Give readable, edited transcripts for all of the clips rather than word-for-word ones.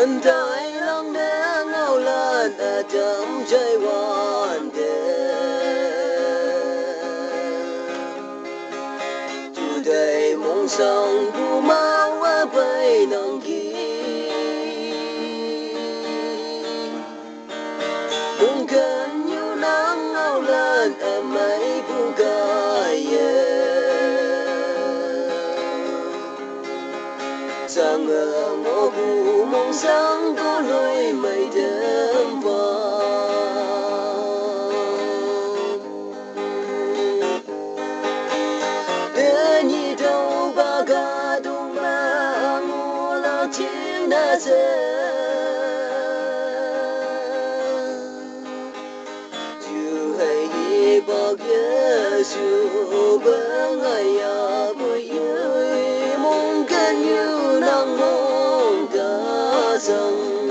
Ngân thái lòng đá ngao lan ở trong trái hoàn chủ đầy mong sông bu mau ở bay nắng kia cũng cần như nắng ngao lan ở mấy bu cài sang ở mô bu mong sáng có lối mây đêm vàng nhị đâu ba ga đông la ngô la chiếc na dê chú hay bao kia chú bên ngày à bơi mong cần như nắng mong cả dòng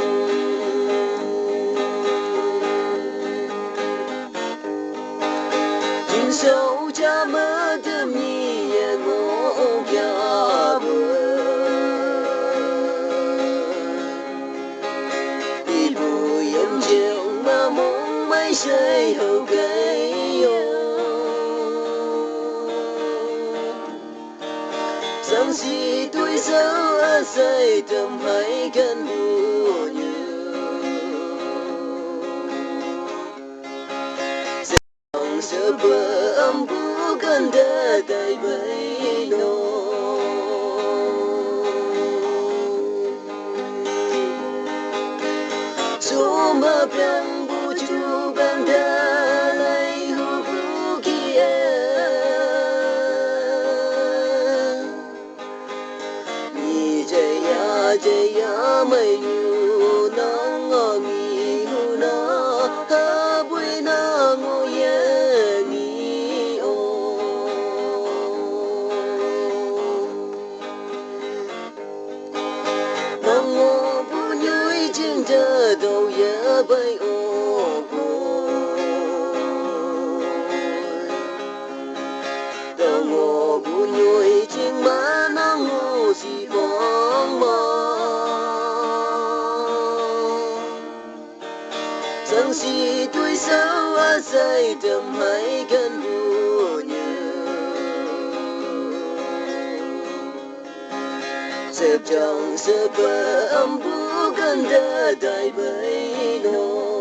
chính sâu cha mơ thơm nhẹ ngô kia đi bùi em chiều mà mong mấy say hậu cây sáng si tuổi sâu say tầm hai căn buồn như sợ bờ âm bu cần đa tay bay nô số mà bên bu chu bên đa lấy hu bu kia ni jaya jaya mai nhu nang ngi hu na ha bui na ngo ye ni o nang ngo bu nyui jing da do ye bai o nang ngo bu nyui jing ma nang ngo si phong ma sáng si tuổi sâu say tầm hai căn buồn như xếp trong xếp bờ âm bu cần đa tay bay nô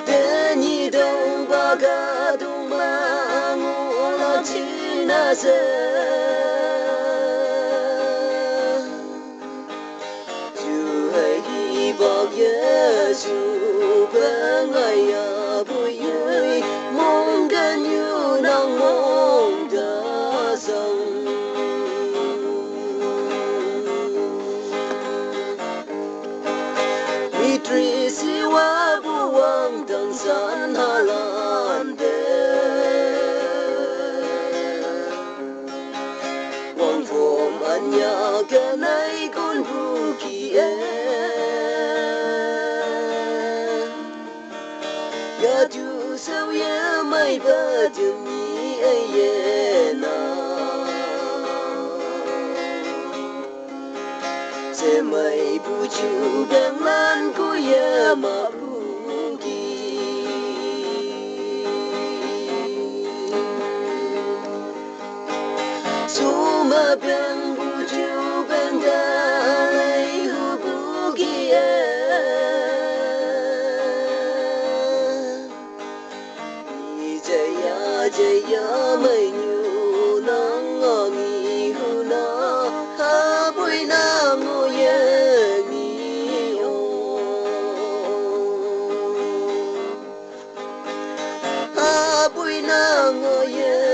thế nhị đâu ba ga đông la ngô la chi na dê bao Giêsu bên ngày à bụi ơi mong gần như nắng mong đã dâng mitri siwa buang tang san halan wang phom anya kanai con bu kia chú sao ye mai ba chừng nhị ai ye na sẽ mai bu chú đang lan cô ye mà bu ki số mà bên bu chú bên ta lấy hu bu kia jaya mai nhu nang ngi hu na ha bui na ngo ye ni o ha bui na ngo ye